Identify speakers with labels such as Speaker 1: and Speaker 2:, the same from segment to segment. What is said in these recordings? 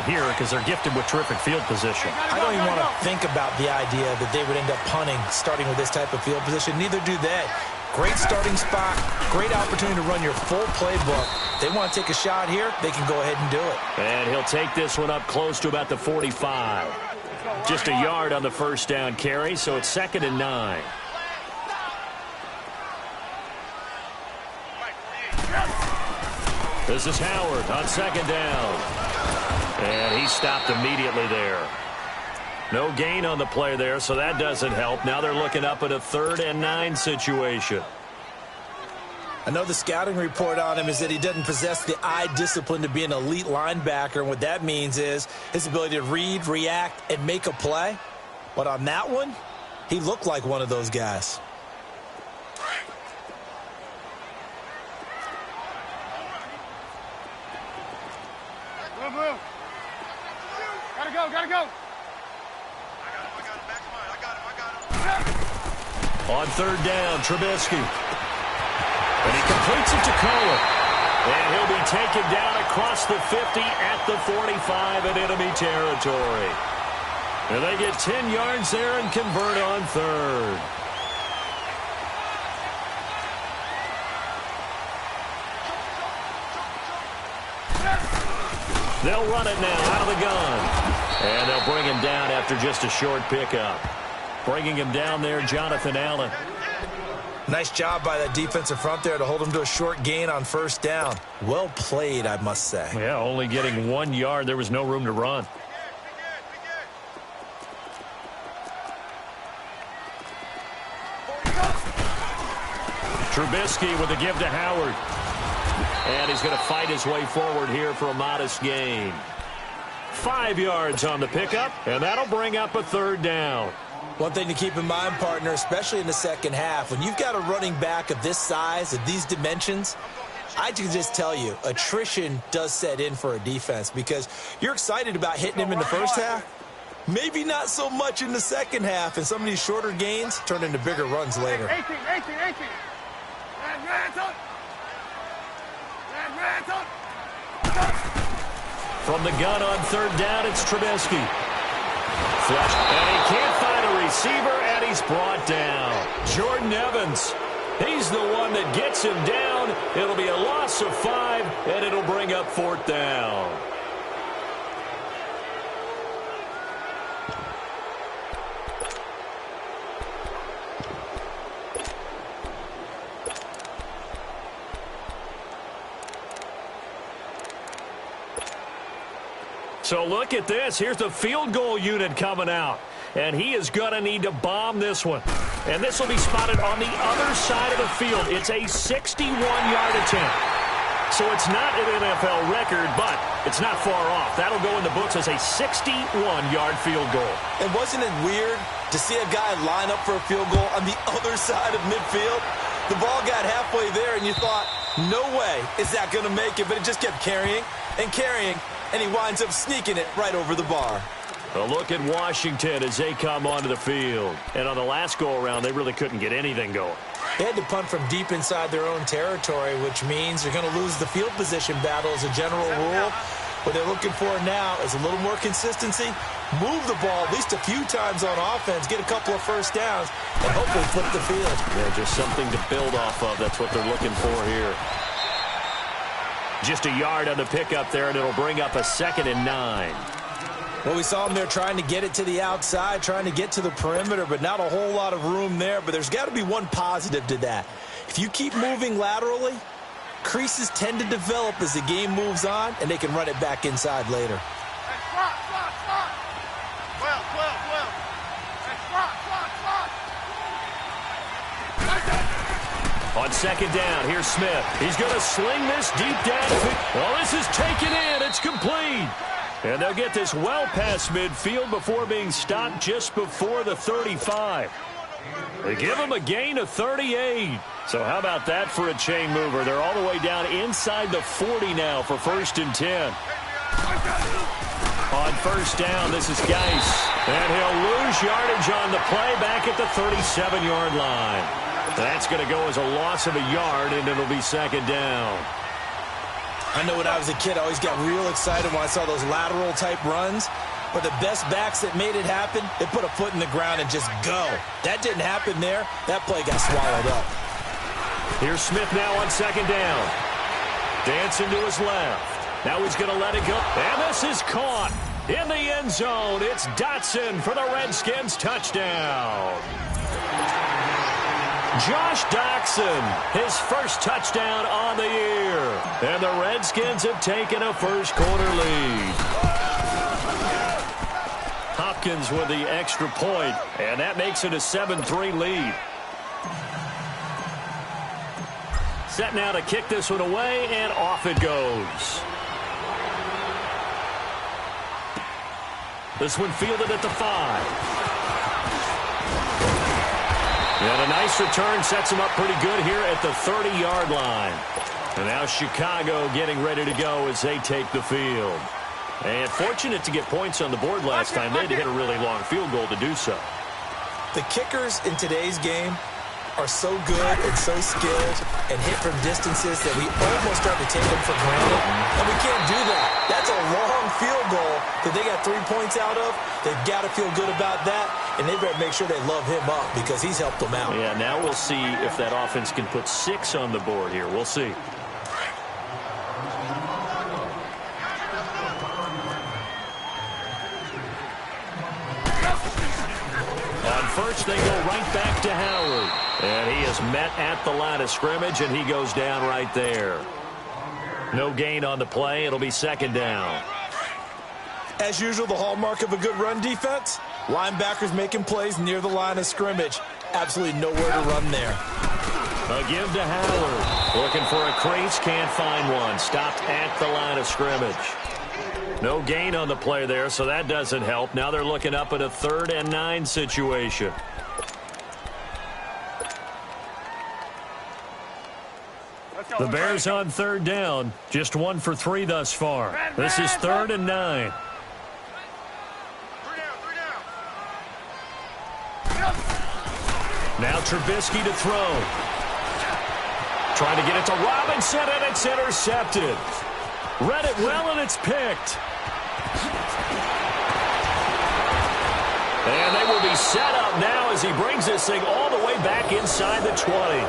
Speaker 1: here because they're gifted with terrific field position.
Speaker 2: I don't even want to think about the idea that they would end up punting starting with this type of field position. Neither do they. Great starting spot, great opportunity to run your full playbook. They want to take a shot here, they can go ahead and do it.
Speaker 1: And he'll take this one up close to about the 45. Just a yard on the first down carry, so it's 2nd and 9. This is Howard on 2nd down. And he stopped immediately there. No gain on the play there, so that doesn't help. Now they're looking up at a 3rd and 9 situation.
Speaker 2: I know the scouting report on him is that he doesn't possess the eye discipline to be an elite linebacker. And what that means is his ability to read, react, and make a play. But on that one, he looked like one of those guys.
Speaker 3: Gotta go. I got him.
Speaker 1: On 3rd down, Trubisky. And he completes it to Cohen. And he'll be taken down across the 50 at the 45 in enemy territory. And they get 10 yards there and convert on 3rd. They'll run it now out of the gun. And they'll bring him down after just a short pickup. Bringing him down there, Jonathan Allen.
Speaker 2: Nice job by that defensive front there to hold him to a short gain on 1st down. Well played, I must say.
Speaker 1: Yeah, only getting 1 yard. There was no room to run. Trubisky with a give to Howard. And he's going to fight his way forward here for a modest gain. 5 yards on the pickup, and that'll bring up a 3rd down.
Speaker 2: One thing to keep in mind, partner, especially in the second half, when you've got a running back of this size, of these dimensions, I can just tell you, attrition does set in for a defense because you're excited about hitting him in the first half. Maybe not so much in the second half, and some of these shorter gains turn into bigger runs later.
Speaker 3: 18.
Speaker 1: From the gun on 3rd down, it's Trubisky. Flush, and he can't find a receiver, and he's brought down. Jordan Evans, he's the one that gets him down. It'll be a loss of 5, and it'll bring up 4th down. So look at this. Here's the field goal unit coming out. And he is going to need to bomb this one. And this will be spotted on the other side of the field. It's a 61-yard attempt. So it's not an NFL record, but it's not far off. That'll go in the books as a 61-yard field goal.
Speaker 2: And wasn't it weird to see a guy line up for a field goal on the other side of midfield? The ball got halfway there, and you thought, no way is that going to make it. But it just kept carrying and carrying. And he winds up sneaking it right over the bar.
Speaker 1: A look at Washington as they come onto the field. And on the last go-around, they really couldn't get anything going.
Speaker 2: They had to punt from deep inside their own territory, which means they're going to lose the field position battle as a general rule. What they're looking for now is a little more consistency, move the ball at least a few times on offense, get a couple of first downs, and hopefully flip the field.
Speaker 1: Yeah, just something to build off of. That's what they're looking for here. Just a yard on the pickup there, and it'll bring up a 2nd and 9.
Speaker 2: Well, we saw him there trying to get it to the outside, trying to get to the perimeter, but not a whole lot of room there. But there's got to be one positive to that. If you keep moving laterally, creases tend to develop as the game moves on, and they can run it back inside later.
Speaker 3: Hey, slot. 12.
Speaker 1: On 2nd down, here's Smith. He's going to sling this deep down. Well, this is taken in. It's complete. And they'll get this well past midfield before being stopped just before the 35. They give him a gain of 38. So how about that for a chain mover? They're all the way down inside the 40 now for 1st and 10. On 1st down, this is Geis. And he'll lose yardage on the play back at the 37-yard line. That's going to go as a loss of a yard, and it'll be 2nd down.
Speaker 2: I know when I was a kid, I always got real excited when I saw those lateral-type runs. But the best backs that made it happen, they put a foot in the ground and just go. That didn't happen there. That play got swallowed up.
Speaker 1: Here's Smith now on second down. Dancing to his left. Now he's going to let it go. And this is caught in the end zone. It's Dotson for the Redskins touchdown. Josh Doctson, his first touchdown on the year. And the Redskins have taken a first-quarter lead. Hopkins with the extra point, and that makes it a 7-3 lead. Set now to kick this one away, and off it goes. This one fielded at the 5. And a nice return sets him up pretty good here at the 30-yard line. And now Chicago getting ready to go as they take the field. And fortunate to get points on the board last time. They had to hit a really long field goal to do so.
Speaker 2: The kickers in today's game are so good and so skilled and hit from distances that we almost start to take them for granted. And we can't do that. That's a long field goal that they got 3 points out of. They've got to feel good about that, and they better make sure they love him up because he's helped them out.
Speaker 1: Yeah, now we'll see if that offense can put 6 on the board here. We'll see. First, they go right back to Howard. And he is met at the line of scrimmage, and he goes down right there. No gain on the play. It'll be second down.
Speaker 2: As usual, the hallmark of a good run defense, linebackers making plays near the line of scrimmage. Absolutely nowhere to run there.
Speaker 1: A give to Howard. Looking for a crease, can't find one. Stopped at the line of scrimmage. No gain on the play there, so that doesn't help. Now they're looking up at a 3rd and 9 situation. The Bears on 3rd down. Just 1 for 3 thus far. This is 3rd and 9. Now Trubisky to throw. Trying to get it to Robinson, and it's intercepted. Read it well, and it's picked. And they will be set up now as he brings this thing all the way back inside the 20.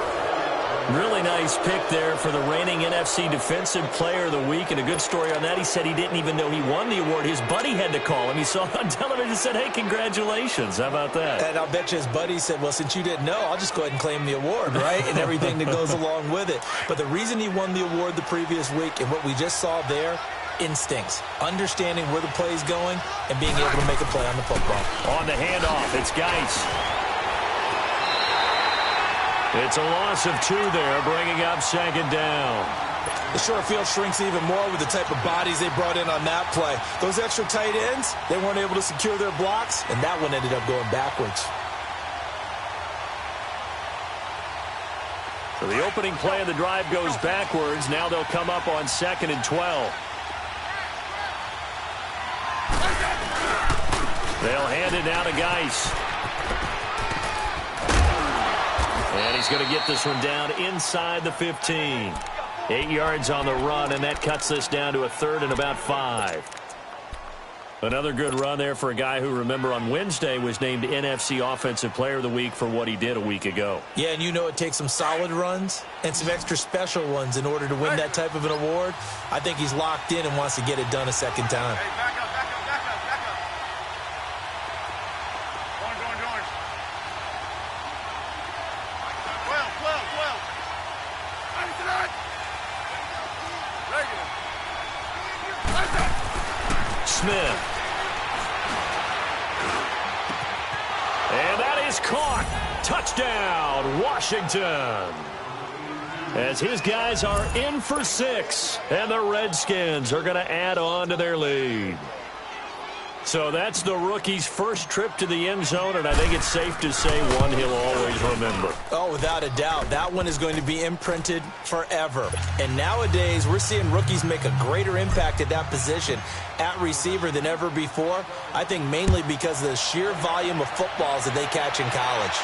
Speaker 1: Really nice pick there for the reigning NFC Defensive Player of the Week. And a good story on that, he said he didn't even know he won the award. His buddy had to call him. He saw it on television and said, hey, congratulations. How about that?
Speaker 2: And I'll bet you his buddy said, well, since you didn't know, I'll just go ahead and claim the award, right? And everything that goes along with it. But the reason he won the award the previous week and what we just saw there, instincts, understanding where the play is going and being able to make a play on the football.
Speaker 1: On the handoff, it's Geis. It's a loss of 2 there, bringing up second down.
Speaker 2: The short field shrinks even more with the type of bodies they brought in on that play. Those extra tight ends, they weren't able to secure their blocks, and that one ended up going backwards.
Speaker 1: So the opening play of the drive goes backwards. Now they'll come up on 2nd and 12. They'll hand it now to Geis. And he's going to get this one down inside the 15. 8 yards on the run, and that cuts this down to a 3rd and about 5. Another good run there for a guy who, remember, on Wednesday was named NFC Offensive Player of the Week for what he did a week ago.
Speaker 2: Yeah, and you know it takes some solid runs and some extra special ones in order to win that type of an award. I think he's locked in and wants to get it done a second time.
Speaker 3: Hey, back up, back up, back up, back up. Going. 12.
Speaker 1: Smith. And that is caught. Touchdown, Washington. As his guys are in for 6, and the Redskins are going to add on to their lead. So that's the rookie's first trip to the end zone, and I think it's safe to say one he'll always remember.
Speaker 2: Oh, without a doubt. That one is going to be imprinted forever. And nowadays, we're seeing rookies make a greater impact at that position at receiver than ever before. I think mainly because of the sheer volume of footballs that they catch in college.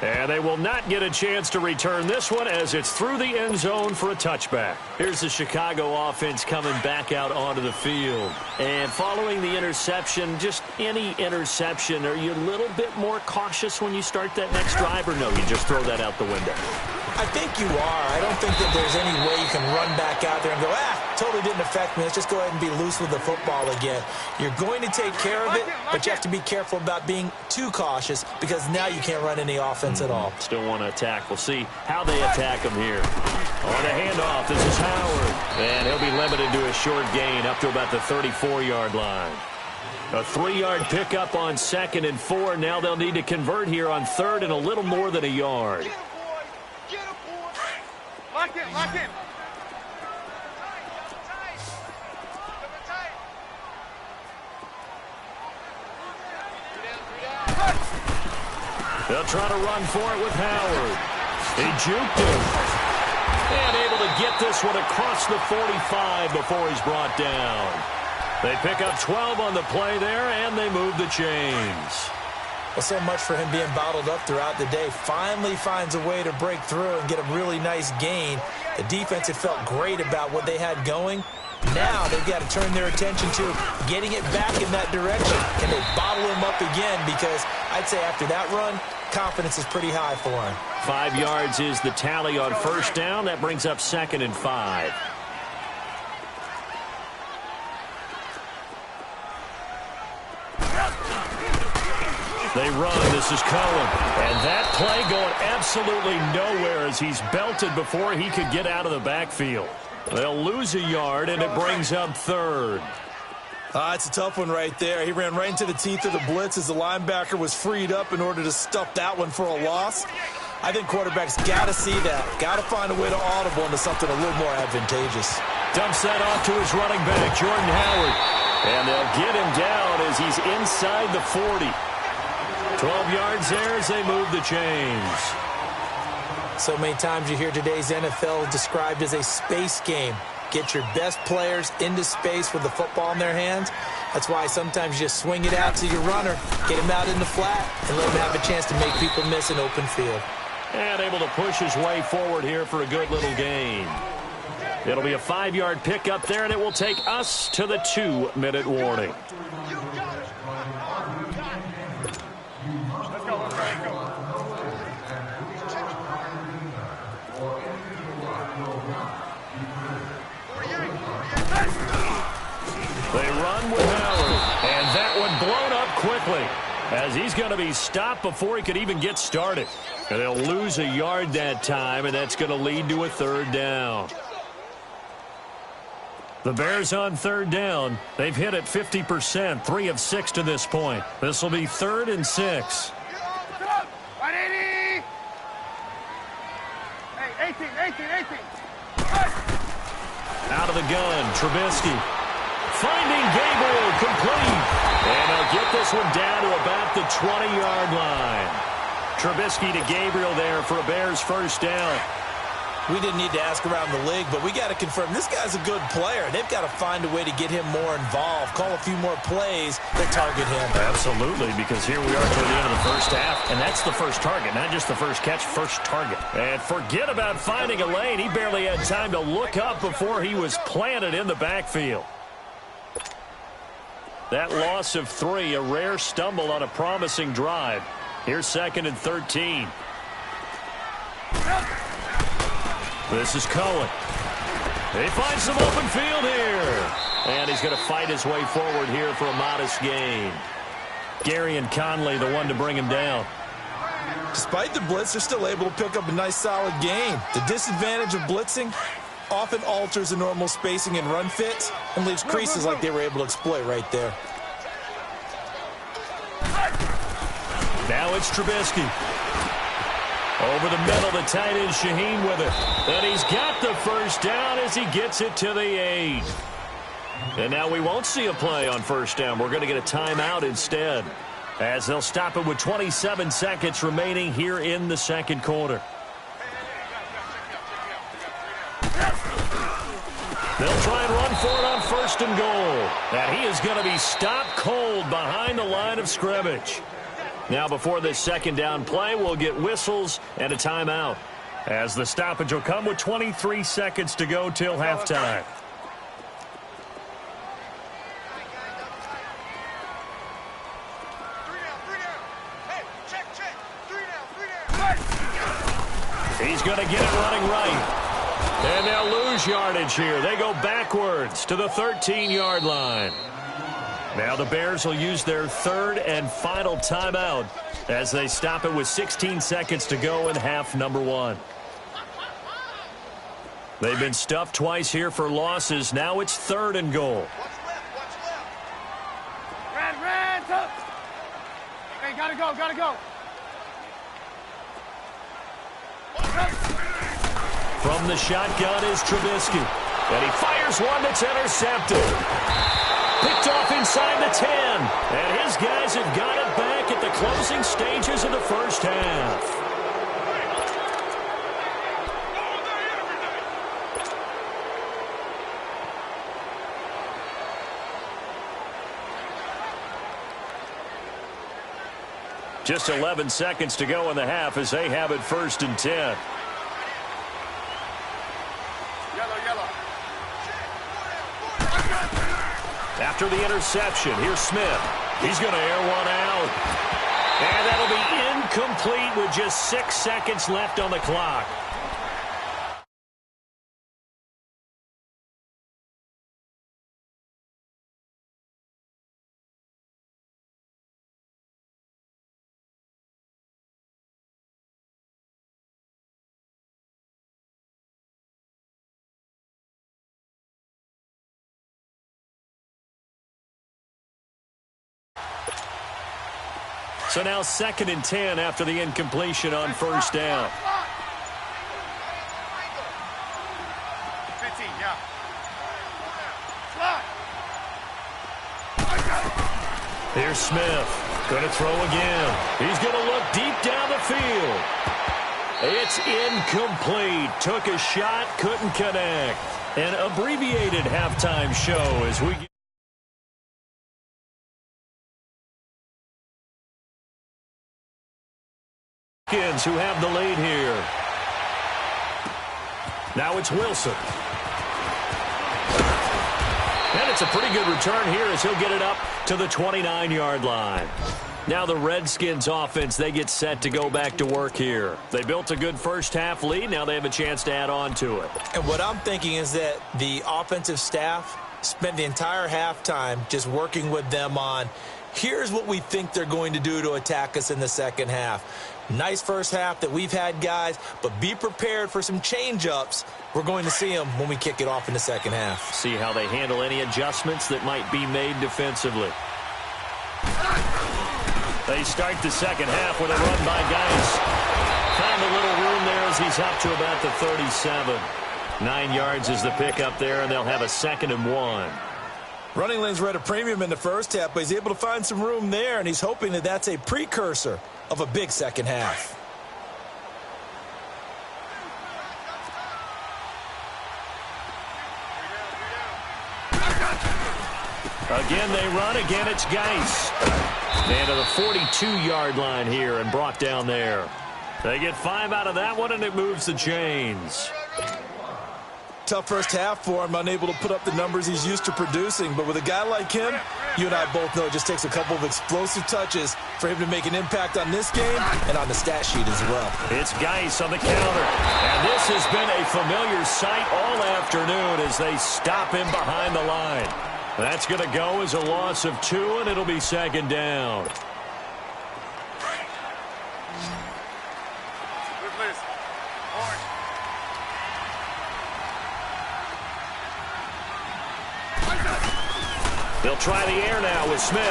Speaker 1: And they will not get a chance to return this one as it's through the end zone for a touchback. Here's the Chicago offense coming back out onto the field. And following the interception, just any interception, are you a little bit more cautious when you start that next drive, or no, you just throw that out the window?
Speaker 2: I think you are. I don't think that there's any way you can run back out there and go, totally didn't affect me. Let's just go ahead and be loose with the football again. You're going to take care of it, but you have to be careful about being too cautious because now you can't run any offense at all.
Speaker 1: Still want to attack. We'll see how they attack him here. On the handoff, this is Howard. And he'll be limited to a short gain up to about the 34-yard line. A 3-yard pickup on 2nd and 4. Now they'll need to convert here on 3rd and a little more than a yard.
Speaker 3: Lock in, lock in.
Speaker 1: They'll try to run for it with Howard. He juked him. And able to get this one across the 45 before he's brought down. They pick up 12 on the play there, and they move the chains.
Speaker 2: Well, so much for him being bottled up throughout the day. Finally finds a way to break through and get a really nice gain. The defense had felt great about what they had going. Now they've got to turn their attention to getting it back in that direction. Can they bottle him up again? Because I'd say after that run, confidence is pretty high for him.
Speaker 1: 5 yards is the tally on 1st down. That brings up 2nd and 5. They run. This is Cohen. And that play going absolutely nowhere as he's belted before he could get out of the backfield. They'll lose a yard, and it brings up 3rd.
Speaker 2: It's a tough one right there. He ran right into the teeth of the blitz as the linebacker was freed up in order to stuff that one for a loss. I think quarterbacks got to see that. Got to find a way to audible into something a little more advantageous.
Speaker 1: Dumps that off to his running back, Jordan Howard. And they'll get him down as he's inside the 40. 12 yards there as they move the chains.
Speaker 2: So many times you hear today's NFL described as a space game. Get your best players into space with the football in their hands. That's why sometimes you just swing it out to your runner, get him out in the flat, and let him have a chance to make people miss an open field.
Speaker 1: And able to push his way forward here for a good little gain. It'll be a 5-yard pickup there, and it will take us to the 2-minute warning. They run with Howard, and that one blown up quickly as he's going to be stopped before he could even get started. And they'll lose a yard that time, and that's going to lead to a 3rd down. The Bears on 3rd down. They've hit it 50%, 3 of 6 to this point. This will be 3rd and 6.
Speaker 3: 180. Hey, 18.
Speaker 1: Out of the gun, Trubisky. Finding Gabriel, complete. And they'll get this one down to about the 20-yard line. Trubisky to Gabriel there for a Bears 1st down.
Speaker 2: We didn't need to ask around the league, but we got to confirm this guy's a good player. They've got to find a way to get him more involved, call a few more plays that target him.
Speaker 1: Absolutely, because here we are toward the end of the 1st half, and that's the first target, not just the first catch, first target. And forget about finding a lane. He barely had time to look up before he was planted in the backfield. That loss of 3, a rare stumble on a promising drive. Here's 2nd and 13. This is Cohen. He finds some open field here. And he's going to fight his way forward here for a modest gain. Gary and Conley, the one to bring him down.
Speaker 2: Despite the blitz, they're still able to pick up a nice solid gain. The disadvantage of blitzing often alters the normal spacing and run fits and leaves creases like they were able to exploit right there.
Speaker 1: Now it's Trubisky. Over the middle, the tight end Shaheen with it. And he's got the 1st down as he gets it to the 8. And now we won't see a play on 1st down. We're going to get a timeout instead, as they'll stop it with 27 seconds remaining here in the 2nd quarter. They'll try and run for it on 1st and goal. And he is going to be stopped cold behind the line of scrimmage. Now before this second down play, we'll get whistles and a timeout, as the stoppage will come with 23 seconds to go till halftime. He's going to get it running right. And they'll lose yardage here. They go backwards to the 13-yard line. Now the Bears will use their third and final timeout as they stop it with 16 seconds to go in half number one. They've been stuffed twice here for losses. Now it's third and goal.
Speaker 3: Ran, tough. Hey, gotta go.
Speaker 1: From the shotgun is Trubisky. And he fires one that's intercepted. Picked off inside the 10. And his guys have got it back at the closing stages of the first half. Just 11 seconds to go in the half as they have it first and 10. After the interception, here's Smith. He's going to air one out. And that'll be incomplete with just 6 seconds left on the clock. So now second and 10 after the incompletion on first down.
Speaker 3: 15, yeah.
Speaker 1: Here's Smith. Going to throw again. He's going to look deep down the field. It's incomplete. Took a shot, couldn't connect. An abbreviated halftime show as we get who have the lead here. Now it's Wilson. And it's a pretty good return here as he'll get it up to the 29-yard line. Now the Redskins offense, they get set to go back to work here. They built a good first half lead. Now they have a chance to add on to it.
Speaker 2: And what I'm thinking is that the offensive staff spent the entire halftime just working with them on, here's what we think they're going to do to attack us in the second half. Nice first half that we've had, guys, but be prepared for some change-ups. We're going to see them when we kick it off in the second half.
Speaker 1: See how they handle any adjustments that might be made defensively. They start the second half with a run by Geis. Found a little room there as he's up to about the 37. 9 yards is the pickup there, and they'll have a second and 1.
Speaker 2: Running lanes were at a premium in the first half, but he's able to find some room there, and he's hoping that that's a precursor of a big second half.
Speaker 1: Again, they run. Again, it's Geis. And to the 42-yard line here and brought down there. They get 5 out of that one, and it moves the chains.
Speaker 2: Tough first half for him, unable to put up the numbers he's used to producing. But with a guy like him, you and I both know it just takes a couple of explosive touches for him to make an impact on this game and on the stat sheet as well.
Speaker 1: It's Geis on the counter. And this has been a familiar sight all afternoon as they stop him behind the line. That's going to go as a loss of 2, and it'll be second down. They'll try the air now with Smith.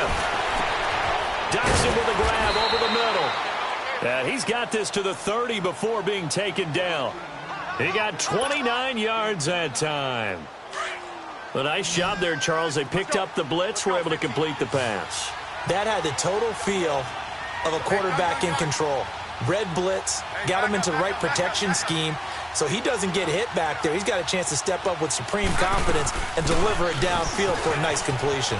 Speaker 1: Ducks him with a grab over the middle. And he's got this to the 30 before being taken down. He got 29 yards that time. A nice job there, Charles. They picked up the blitz, were able to complete the pass.
Speaker 2: That had the total feel of a quarterback in control. Red blitz, got him into the right protection scheme, so he doesn't get hit back there. He's got a chance to step up with supreme confidence and deliver it downfield for a nice completion.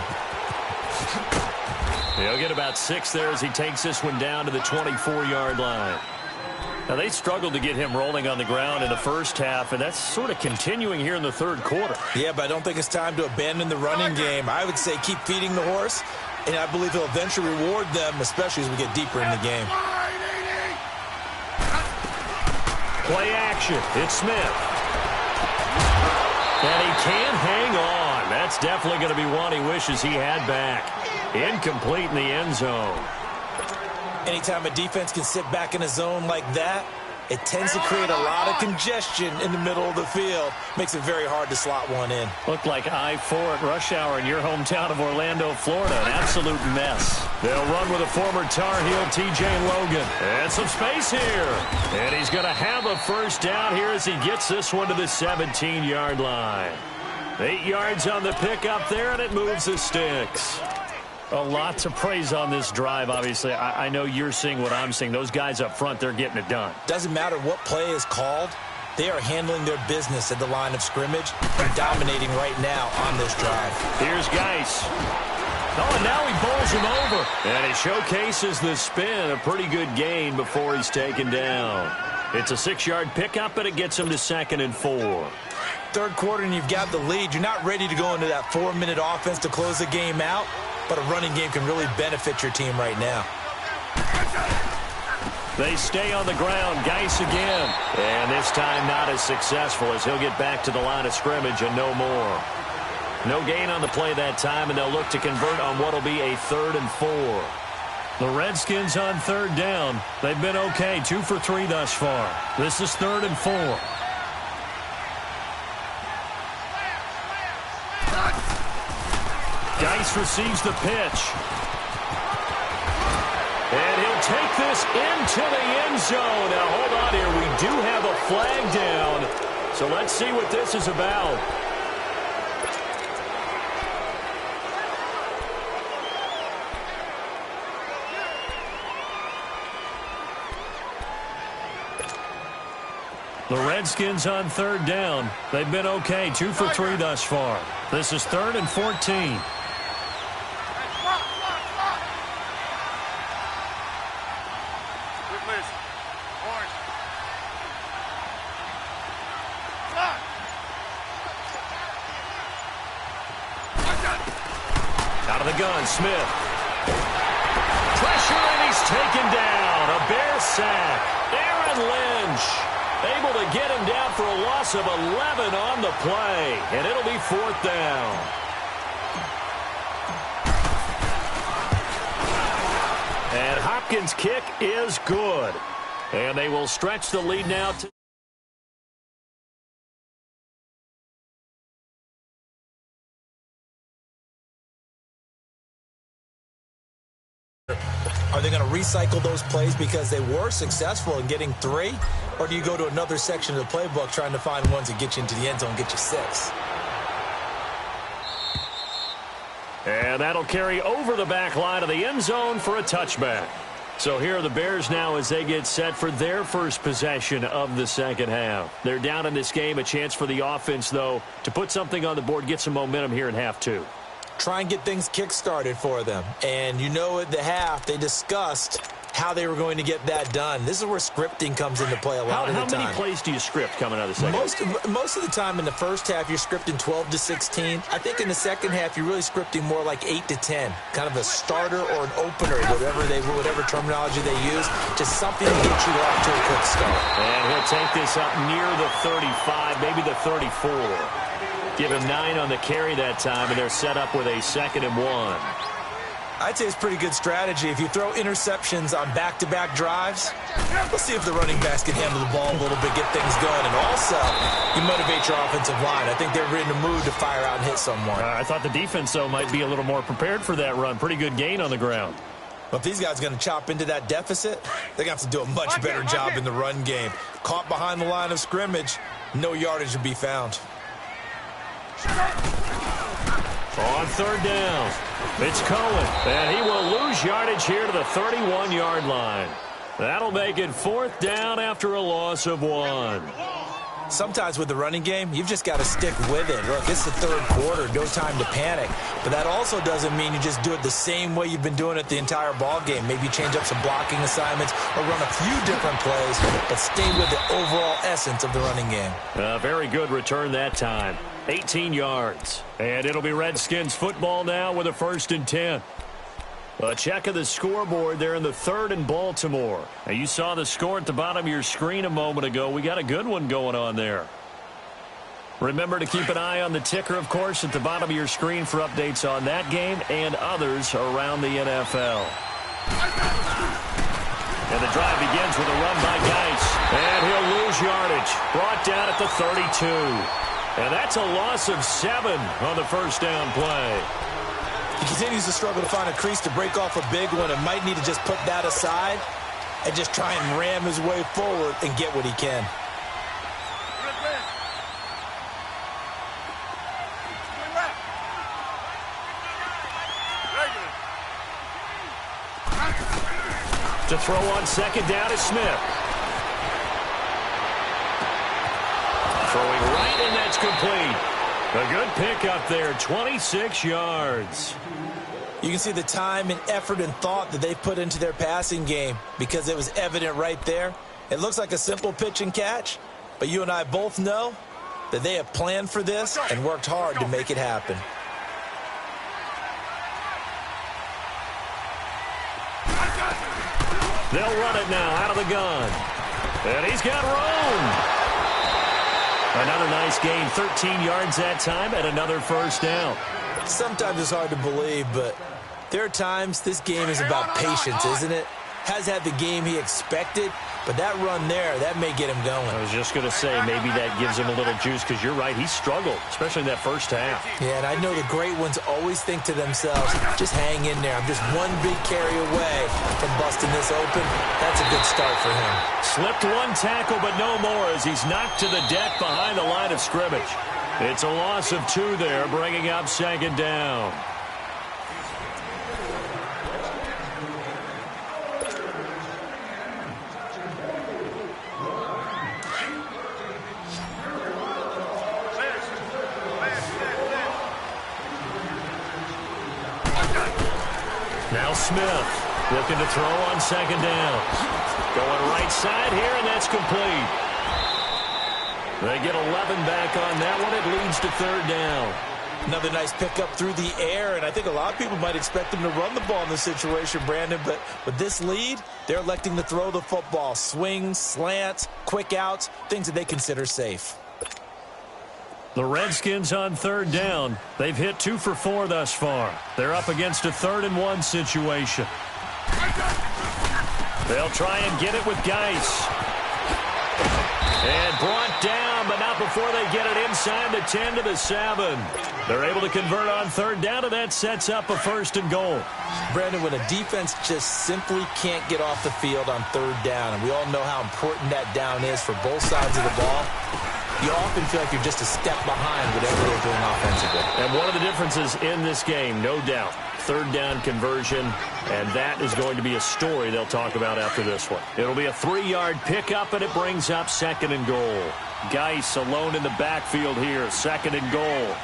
Speaker 1: He'll get about 6 there as he takes this one down to the 24-yard line. Now, they struggled to get him rolling on the ground in the first half, and that's sort of continuing here in the third quarter.
Speaker 2: Yeah, but I don't think it's time to abandon the running game. I would say keep feeding the horse, and I believe he'll eventually reward them, especially as we get deeper in the game.
Speaker 1: Play action. It's Smith. And he can't hang on. That's definitely going to be one he wishes he had back. Incomplete in the end zone.
Speaker 2: Anytime a defense can sit back in a zone like that, it tends to create a lot of congestion in the middle of the field. Makes it very hard to slot one in.
Speaker 1: Looked like I-4 at rush hour in your hometown of Orlando, Florida. An absolute mess. They'll run with a former Tar Heel, T.J. Logan. And some space here. And he's going to have a first down here as he gets this one to the 17-yard line. 8 yards on the pickup there, and it moves the sticks. A lot to praise on this drive, obviously. I know you're seeing what I'm seeing. Those guys up front, they're getting it done.
Speaker 2: Doesn't matter what play is called. They are handling their business at the line of scrimmage and dominating right now on this drive.
Speaker 1: Here's Geis. Oh, and now he bowls him over. And he showcases the spin. A pretty good gain before he's taken down. It's a 6-yard pickup, and it gets him to 2nd and 4.
Speaker 2: Third quarter, and you've got the lead. You're not ready to go into that 4-minute offense to close the game out. But a running game can really benefit your team right now.
Speaker 1: They stay on the ground. Geis again. And this time not as successful as he'll get back to the line of scrimmage and no more. No gain on the play that time, and they'll look to convert on what will be a 3rd and 4. The Redskins on 3rd down. They've been okay. 2 for 3 thus far. This is 3rd and 4. Geis receives the pitch. And he'll take this into the end zone. Now, hold on here. We do have a flag down. So let's see what this is about. The Redskins on 3rd down. They've been okay. 2 for 3 thus far. This is 3rd and 14. Out of the gun, Smith. Pressure, and he's taken down. A Bear sack. Aaron Lynch able to get him down for a loss of 11 on the play. And it'll be 4th down. And Hopkins' kick is good. And they will stretch the lead now to...
Speaker 2: Are they going to recycle those plays because they were successful in getting 3? Or do you go to another section of the playbook trying to find ones that get you into the end zone and get you 6?
Speaker 1: And that'll carry over the back line of the end zone for a touchback. So here are the Bears now as they get set for their first possession of the second half. They're down in this game. A chance for the offense, though, to put something on the board, get some momentum here in half 2.
Speaker 2: Try and get things kick-started for them. And you know at the half, they discussed how they were going to get that done. This is where scripting comes into play a lot of the time.
Speaker 1: How many plays do you script coming out of the second half?
Speaker 2: Most of the time in the first half, you're scripting 12 to 16. I think in the second half, you're really scripting more like 8 to 10. Kind of a starter or an opener, whatever terminology they use. Just something to get you off to a quick start.
Speaker 1: And he'll take this up near the 35, maybe the 34. Give him 9 on the carry that time, and they're set up with a 2nd and 1.
Speaker 2: I'd say it's pretty good strategy. If you throw interceptions on back-to-back drives, we'll see if the running backs can handle the ball a little bit, get things going. And also, you motivate your offensive line. I think they're in the mood to fire out and hit someone.
Speaker 1: I thought the defense, though, might be a little more prepared for that run. Pretty good gain on the ground.
Speaker 2: But if these guys are going to chop into that deficit, they're going to have to do a much better job in the run game. Caught behind the line of scrimmage, no yardage to be found.
Speaker 1: On 3rd down, it's Cohen, and he will lose yardage here to the 31-yard line. That'll make it 4th down after a loss of 1.
Speaker 2: Sometimes with the running game, you've just got to stick with it. Look, it's the third quarter, no time to panic. But that also doesn't mean you just do it the same way you've been doing it the entire ball game. Maybe change up some blocking assignments or run a few different plays, but stay with the overall essence of the running game.
Speaker 1: Very good return that time. 18 yards. And it'll be Redskins football now with a 1st and 10. A check of the scoreboard there in the 3rd and Baltimore. Now, you saw the score at the bottom of your screen a moment ago. We got a good one going on there. Remember to keep an eye on the ticker, of course, at the bottom of your screen for updates on that game and others around the NFL. And the drive begins with a run by Geis. And he'll lose yardage. Brought down at the 32. And that's a loss of 7 on the first down play.
Speaker 2: He continues to struggle to find a crease to break off a big one and might need to just put that aside and just try and ram his way forward and get what he can.
Speaker 1: To throw on 2nd down is Smith. Throwing right, and that's complete. A good pick up there, 26 yards.
Speaker 2: You can see the time and effort and thought that they've put into their passing game because it was evident right there. It looks like a simple pitch and catch, but you and I both know that they have planned for this and worked hard to make it happen.
Speaker 1: They'll run it now out of the gun. And he's got room. Another nice gain, 13 yards that time, and another 1st down.
Speaker 2: Sometimes it's hard to believe, but there are times this game is about patience, isn't it? Has had the game he expected, but that run there, that may get him going.
Speaker 1: I was just going to say, maybe that gives him a little juice, because you're right, he struggled, especially in that first half.
Speaker 2: Yeah, and I know the great ones always think to themselves, just hang in there. I'm just one big carry away from busting this open. That's a good start for him.
Speaker 1: Slipped one tackle, but no more as he's knocked to the deck behind the line of scrimmage. It's a loss of 2 there, bringing up 2nd down. Now Smith looking to throw on 2nd down. Going right side here, and that's complete. They get 11 back on that one. It leads to 3rd down.
Speaker 2: Another nice pickup through the air, and I think a lot of people might expect them to run the ball in this situation, Brandon, but with this lead, they're electing to throw the football. Swings, slants, quick outs, things that they consider safe.
Speaker 1: The Redskins on 3rd down. They've hit 2 for 4 thus far. They're up against a 3rd and 1 situation. They'll try and get it with Geis. And brought down, but not before they get it inside the 10 to the 7. They're able to convert on 3rd down, and that sets up a 1st and goal.
Speaker 2: Brandon, when a defense just simply can't get off the field on 3rd down, and we all know how important that down is for both sides of the ball, you often feel like you're just a step behind whatever they're doing offensively.
Speaker 1: And one of the differences in this game, no doubt, 3rd down conversion, and that is going to be a story they'll talk about after this one. It'll be a 3-yard pickup, and it brings up 2nd and goal. Geis alone in the backfield here, 2nd and goal.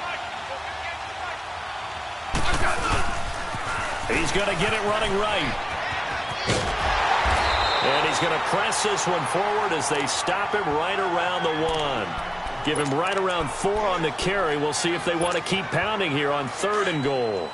Speaker 1: He's going to get it running right. And he's going to press this one forward as they stop him right around the 1. Give him right around 4 on the carry. We'll see if they want to keep pounding here on 3rd and goal.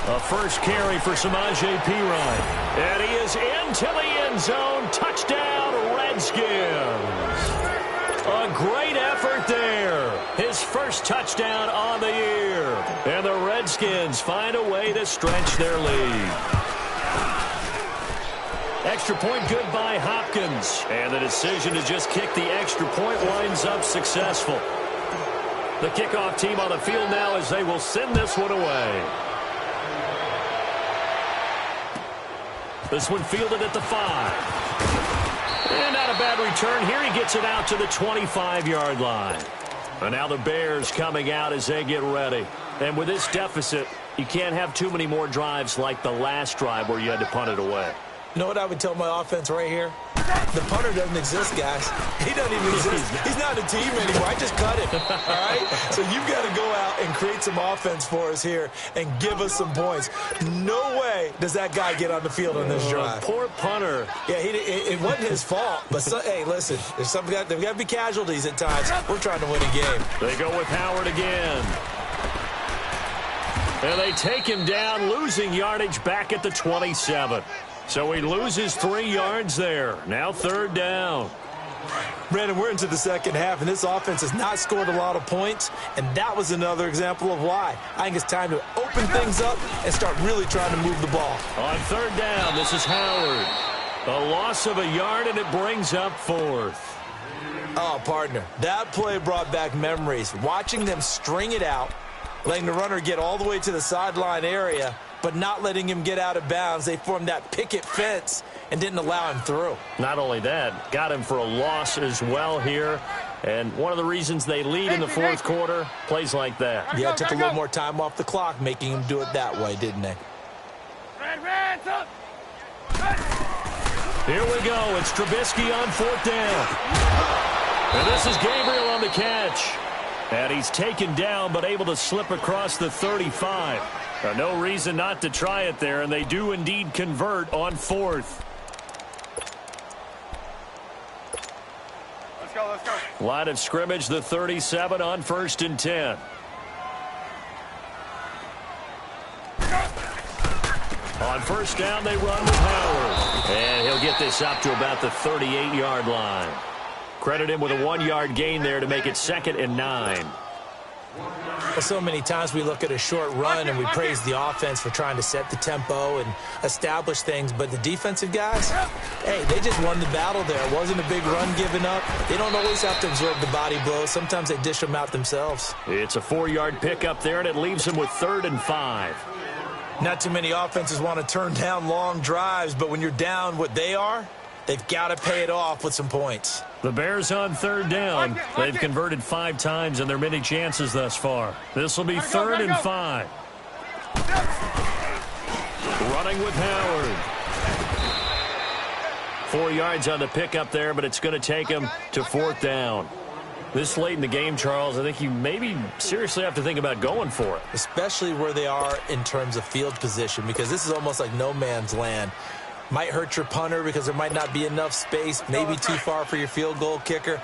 Speaker 1: A first carry for Samaje Perine. And he is into the end zone. Touchdown, Redskins. A great effort there. His first touchdown on the year. And the Redskins find a way to stretch their lead. Extra point good by Hopkins. And the decision to just kick the extra point winds up successful. The kickoff team on the field now as they will send this one away. This one fielded at the 5. And not a bad return here. He gets it out to the 25-yard line. And now the Bears coming out as they get ready. And with this deficit, You can't have too many more drives like the last drive where you had to punt it away.
Speaker 2: You know what I would tell my offense right here? The punter doesn't exist, guys. He doesn't even exist. He's not a team anymore. I just cut him, all right? So you've got to go out and create some offense for us here and give us some points. No way does that guy get on the field on this drive.
Speaker 1: Poor punter.
Speaker 2: Yeah, it wasn't his fault. But, hey, listen, there's got to be casualties at times. We're trying to win a game.
Speaker 1: They go with Howard again. And they take him down, losing yardage back at the 27. So he loses 3 yards there. Now 3rd down.
Speaker 2: Brandon, we're into the second half, and this offense has not scored a lot of points, and that was another example of why. I think it's time to open things up and start really trying to move the ball.
Speaker 1: On 3rd down, this is Howard. A loss of a yard, and it brings up 4th.
Speaker 2: Oh, partner, that play brought back memories. Watching them string it out, letting the runner get all the way to the sideline area, but not letting him get out of bounds. They formed that picket fence and didn't allow him through.
Speaker 1: Not only that, got him for a loss as well here. And one of the reasons they lead in the 4th quarter, plays like that.
Speaker 2: Yeah, it took a little more time off the clock, making him do it that way, didn't they?
Speaker 1: Here we go. It's Trubisky on 4th down. And this is Gabriel on the catch. And he's taken down, but able to slip across the 35. No reason not to try it there, and they do indeed convert on 4th.
Speaker 3: Let's go.
Speaker 1: Line of scrimmage, the 37 on 1st and 10. On 1st down, they run with Howard. And he'll get this up to about the 38-yard line. Credit him with a 1-yard gain there to make it 2nd and 9.
Speaker 2: Well, so many times we look at a short run and we praise the offense for trying to set the tempo and establish things, but the defensive guys, hey, they just won the battle there. It wasn't a big run given up. They don't always have to absorb the body blows. Sometimes they dish them out themselves.
Speaker 1: It's a 4-yard pickup there, and it leaves them with 3rd and 5.
Speaker 2: Not too many offenses want to turn down long drives, but when you're down what they are, they've got to pay it off with some points.
Speaker 1: The Bears on 3rd down. They've converted 5 times in their many chances thus far. This will be 3rd and 5. Running with Howard. 4 yards on the pickup there, but it's going to take him to 4th down. This late in the game, Charles, I think you maybe seriously have to think about going for it.
Speaker 2: Especially where they are in terms of field position, because this is almost like no man's land. Might hurt your punter because there might not be enough space, maybe too far for your field goal kicker.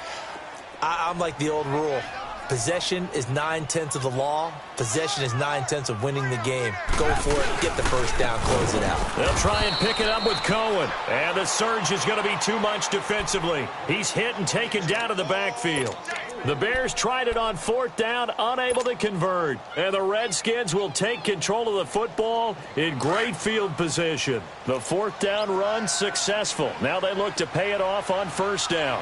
Speaker 2: I'm like the old rule. Possession is 9/10 of the law. Possession is 9/10 of winning the game. Go for it. Get the 1st down. Close it out.
Speaker 1: They'll try and pick it up with Cohen. And the surge is going to be too much defensively. He's hit and taken down to the backfield. The Bears tried it on 4th down, unable to convert. And the Redskins will take control of the football in great field position. The 4th down run successful. Now they look to pay it off on 1st down.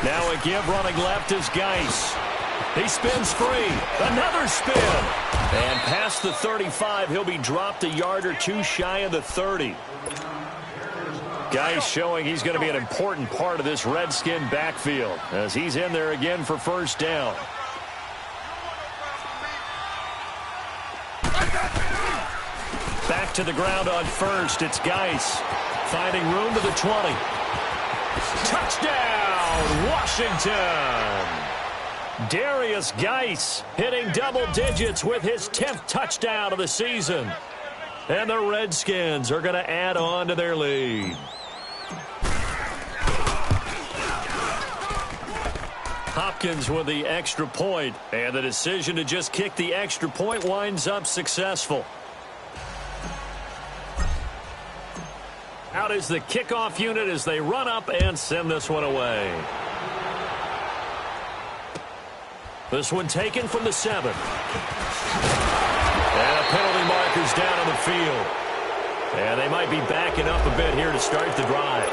Speaker 1: Now a give running left is Geis. He spins free. Another spin. And past the 35, he'll be dropped a yard or 2 shy of the 30. Geis showing he's going to be an important part of this Redskin backfield as he's in there again for 1st down. Back to the ground on 1st. It's Geis finding room to the 20. Touchdown, Washington! Darius Geis hitting double digits with his 10th touchdown of the season. And the Redskins are going to add on to their lead. Hopkins with the extra point, and the decision to just kick the extra point winds up successful. Out is the kickoff unit as they run up and send this one away. This one taken from the 7. And a penalty marker's down on the field. And they might be backing up a bit here to start the drive.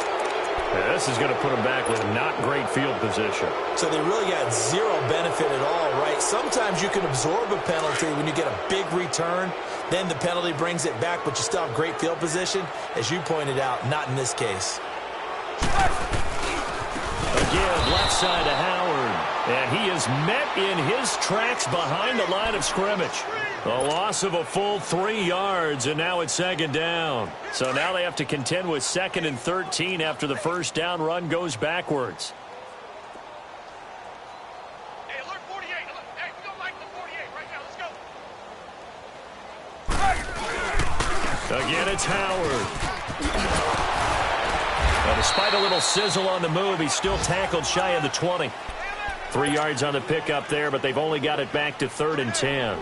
Speaker 1: And this is going to put them back with not great field position.
Speaker 2: So they really got zero benefit at all, right? Sometimes you can absorb a penalty when you get a big return. Then the penalty brings it back, but you still have great field position. As you pointed out, not in this case.
Speaker 1: Again, left side to Howard. And he is met in his tracks behind the line of scrimmage. A loss of a full 3 yards, and now it's second down. So now they have to contend with 2nd and 13 after the first down run goes backwards.
Speaker 3: Hey, alert 48. Alert. Hey, we don't like the 48 right now. Let's go.
Speaker 1: Again, it's Howard. Well, despite a little sizzle on the move, he's still tackled shy of the 20. 3 yards on the pickup there, but they've only got it back to 3rd and 10.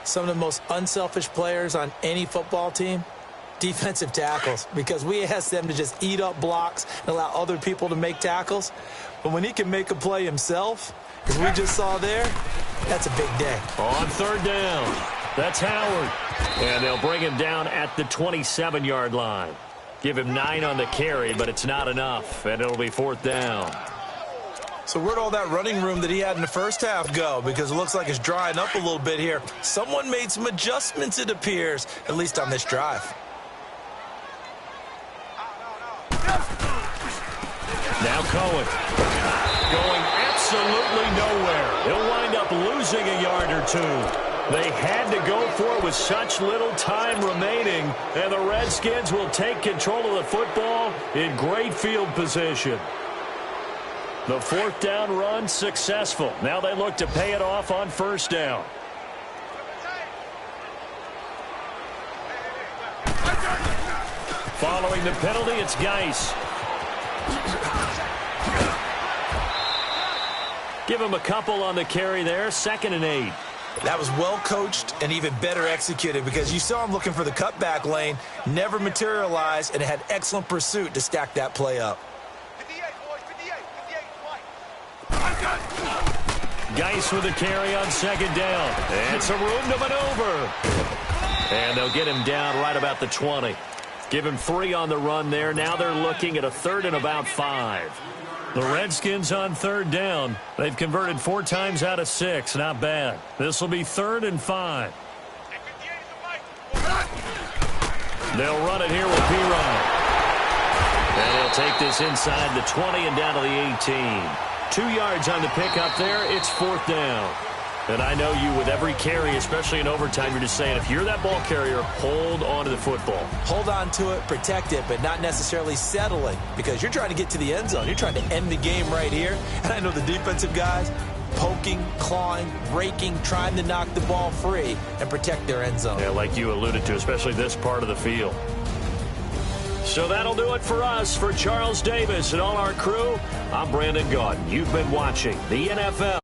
Speaker 2: Some of the most unselfish players on any football team, defensive tackles, because we ask them to just eat up blocks and allow other people to make tackles. But when he can make a play himself, as we just saw there, that's a big day.
Speaker 1: On 3rd down, that's Howard. And they'll bring him down at the 27-yard line. Give him 9 on the carry, but it's not enough, and it'll be 4th down.
Speaker 2: So where'd all that running room that he had in the first half go? Because it looks like it's drying up a little bit here. Someone made some adjustments, it appears, at least on this drive.
Speaker 1: Now Cohen. Going absolutely nowhere. He'll wind up losing a yard or 2. They had to go for it with such little time remaining, and the Redskins will take control of the football in great field position. The 4th down run successful. Now they look to pay it off on 1st down. Following the penalty, it's Geis. Give him a couple on the carry there. 2nd and 8.
Speaker 2: That was well coached and even better executed because you saw him looking for the cutback lane, never materialized, and had excellent pursuit to stack that play up.
Speaker 3: 58, boys, 58,
Speaker 1: Geis with a carry on 2nd down. And some room to maneuver. And they'll get him down right about the 20. Give him 3 on the run there. Now they're looking at a 3rd and about 5. The Redskins on 3rd down. They've converted 4 times out of 6. Not bad. This will be 3rd and 5. They'll run it here with P-Ryan. And he'll take this inside the 20 and down to the 18. 2 yards on the pickup there. It's 4th down. And I know you, with every carry, especially in overtime, you're just saying, if you're that ball carrier, hold on to the football.
Speaker 2: Hold on to it, protect it, but not necessarily settling, because you're trying to get to the end zone. You're trying to end the game right here. And I know the defensive guys poking, clawing, raking, trying to knock the ball free and protect their end zone.
Speaker 1: Yeah, like you alluded to, especially this part of the field. So that'll do it for us. For Charles Davis and all our crew, I'm Brandon Gaudin. You've been watching the NFL